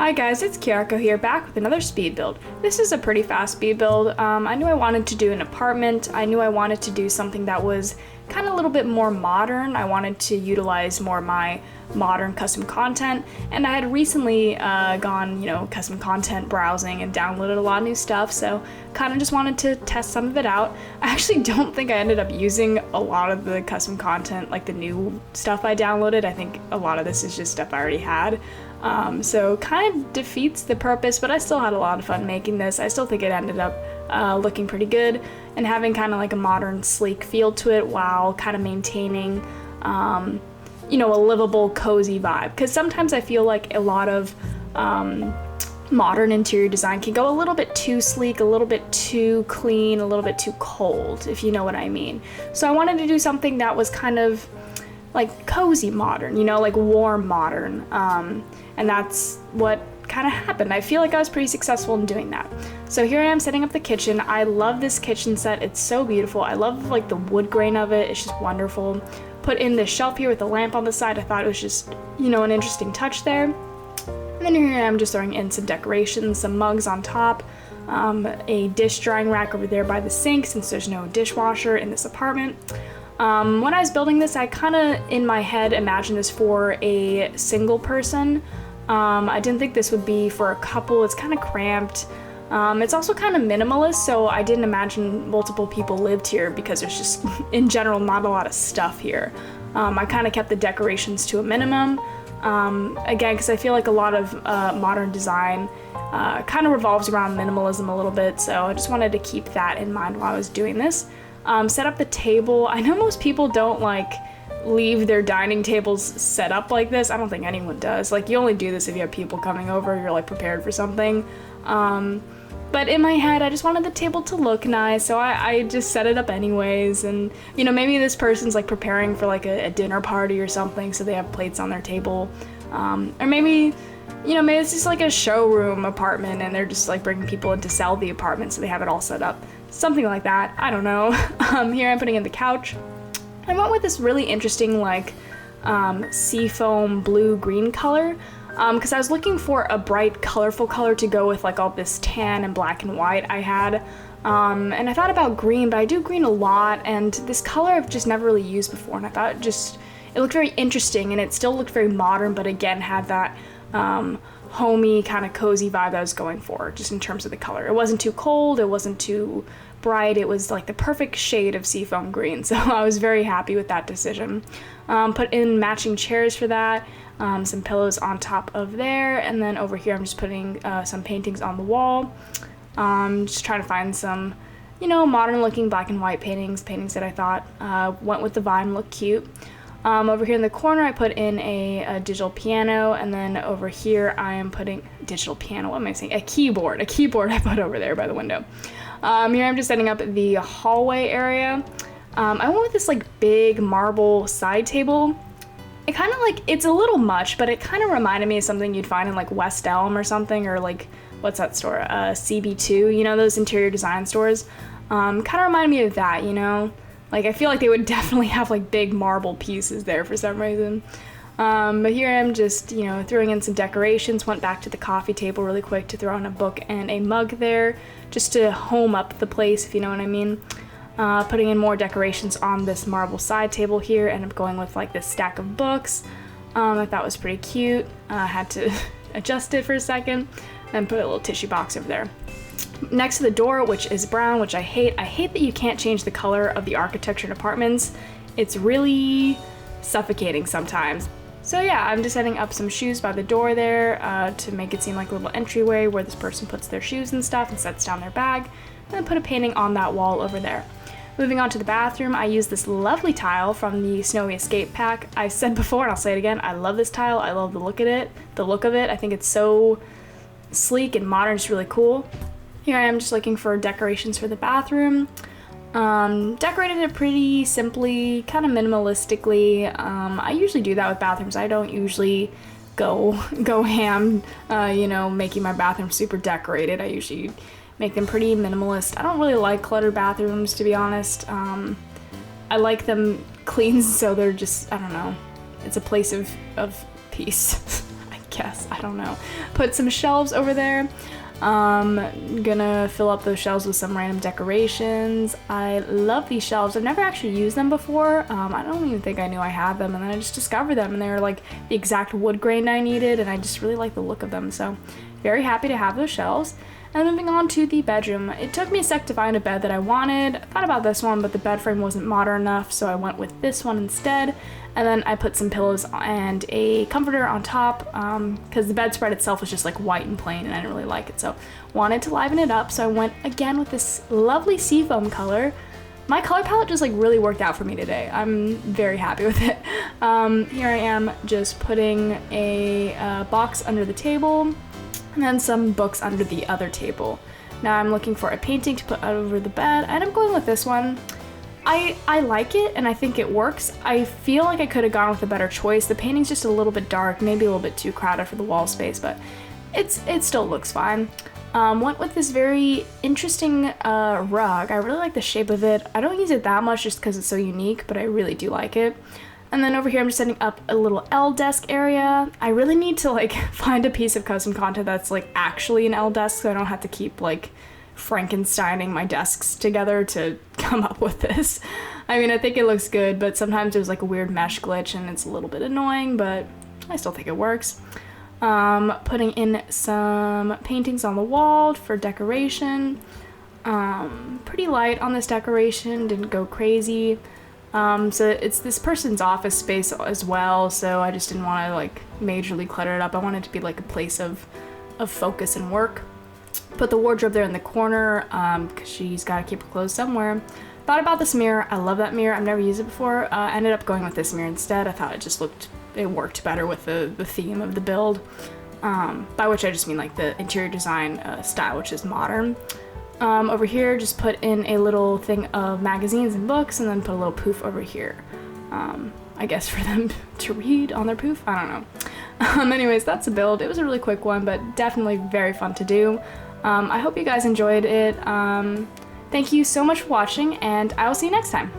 Hi guys, it's Kyoko here, back with another speed build. This is a pretty fast speed build. I knew I wanted to do an apartment. I knew I wanted to do something that was kind of a little bit more modern. I wanted to utilize more of my modern custom content, and I had recently gone, custom content browsing and downloaded a lot of new stuff, so kind of just wanted to test some of it out. I actually don't think I ended up using a lot of the custom content, like the new stuff I downloaded. I think a lot of this is just stuff I already had. So kind of defeats the purpose, but I still had a lot of fun making this. I still think it ended up looking pretty good and having kind of like a modern, sleek feel to it while kind of maintaining, a livable, cozy vibe. Because sometimes I feel like a lot of modern interior design can go a little bit too sleek, a little bit too clean, a little bit too cold, if you know what I mean. So I wanted to do something that was kind of like cozy modern, like warm modern. And that's what kind of happened. I feel like I was pretty successful in doing that. So here I am setting up the kitchen. I love this kitchen set. It's so beautiful. I love like the wood grain of it. It's just wonderful. Put in this shelf here with a lamp on the side. I thought it was just, an interesting touch there. And then here I am just throwing in some decorations, some mugs on top, a dish drying rack over there by the sink since there's no dishwasher in this apartment. When I was building this, I kind of, in my head, imagined this for a single person. I didn't think this would be for a couple. It's kind of cramped. It's also kind of minimalist, so I didn't imagine multiple people lived here because there's just, in general, not a lot of stuff here. I kind of kept the decorations to a minimum. Again, because I feel like a lot of modern design kind of revolves around minimalism a little bit, so I just wanted to keep that in mind while I was doing this. Set up the table. I know most people don't leave their dining tables set up like this. I don't think anyone does. You only do this if you have people coming over, you're prepared for something. But in my head, I just wanted the table to look nice, so I just set it up anyways. And maybe this person's preparing for a dinner party or something, so they have plates on their table. Or maybe maybe it's just a showroom apartment and they're just bringing people in to sell the apartment, so they have it all set up. Something like that. I don't know. Here I'm putting in the couch. I went with this really interesting seafoam blue-green color because I was looking for a bright, colorful color to go with all this tan and black and white I had. And I thought about green, but I do green a lot, and this color I've just never really used before, and I thought it looked very interesting, and it still looked very modern, but again had that homey kind of cozy vibe I was going for, just in terms of the color. It wasn't too cold, it wasn't too bright, it was the perfect shade of seafoam green, so I was very happy with that decision. Put in matching chairs for that, some pillows on top of there, and then over here I'm just putting some paintings on the wall. Just trying to find some, modern looking black and white paintings that I thought went with the vibe and looked cute. Over here in the corner, I put in a digital piano, and then over here I am putting digital piano. What am I saying? A keyboard I put over there by the window. Here I'm just setting up the hallway area. I went with this big marble side table. It kind of it's a little much, but it kind of reminded me of something you'd find in West Elm or something, or what's that store? CB2. Those interior design stores. Kind of reminded me of that. I feel like they would definitely have big marble pieces there for some reason. But here I'm just, throwing in some decorations. Went back to the coffee table really quick to throw in a book and a mug there, just to home up the place, if you know what I mean. Putting in more decorations on this marble side table here, and I'm going with this stack of books. I thought was pretty cute. Had to adjust it for a second, and put a little tissue box over there. Next to the door, which is brown, which I hate. I hate that you can't change the color of the architecture in apartments. It's really suffocating sometimes. So yeah, I'm just setting up some shoes by the door there to make it seem like a little entryway where this person puts their shoes and stuff and sets down their bag, and then put a painting on that wall over there. Moving on to the bathroom, I used this lovely tile from the Snowy Escape pack. I said before, and I'll say it again, I love this tile. I love the look of it. I think it's so sleek and modern, it's really cool. Here I am just looking for decorations for the bathroom. Decorated it pretty simply, kind of minimalistically. I usually do that with bathrooms. I don't usually go ham, making my bathroom super decorated. I usually make them pretty minimalist. I don't really like cluttered bathrooms, to be honest. I like them clean, so they're just, I don't know, it's a place of peace, I guess. I don't know. Put some shelves over there. Gonna fill up those shelves with some random decorations. I love these shelves. I've never actually used them before. I don't even think I knew I had them, and then I just discovered them, and they were like the exact wood grain I needed, and I just really like the look of them. So very happy to have those shelves. And moving on to the bedroom. It took me a sec to find a bed that I wanted. I thought about this one, but the bed frame wasn't modern enough, so I went with this one instead. And then I put some pillows and a comforter on top, because the bedspread itself was just like white and plain, and I didn't really like it, so wanted to liven it up. So I went again with this lovely seafoam color. My color palette just like really worked out for me today. I'm very happy with it. Here I am just putting a box under the table, and then some books under the other table. Now I'm looking for a painting to put over the bed, and I'm going with this one. I like it, and I think it works. I feel like I could have gone with a better choice. The painting's just a little bit dark, maybe a little bit too crowded for the wall space, but it still looks fine. Went with this very interesting rug. I really like the shape of it. I don't use it that much just because it's so unique, but I really do like it. And then over here, I'm just setting up a little L desk area. I really need to like find a piece of custom content that's like actually an L desk, so I don't have to keep like Frankensteining my desks together to come up with this. I mean, I think it looks good, but sometimes there's like a weird mesh glitch and it's a little bit annoying, but I still think it works. Putting in some paintings on the wall for decoration. Pretty light on this decoration, didn't go crazy. So it's this person's office space as well, so I just didn't want to like majorly clutter it up. I wanted it to be like a place of focus and work. Put the wardrobe there in the corner, because she's got to keep her clothes somewhere. Thought about this mirror. I love that mirror. I've never used it before. Ended up going with this mirror instead. I thought it worked better with the theme of the build, by which I just mean like the interior design style, which is modern. Over here, just put in a little thing of magazines and books, and then put a little poof over here. I guess for them to read on their poof. I don't know. Anyways, that's the build. It was a really quick one, but definitely very fun to do. I hope you guys enjoyed it. Thank you so much for watching, and I will see you next time.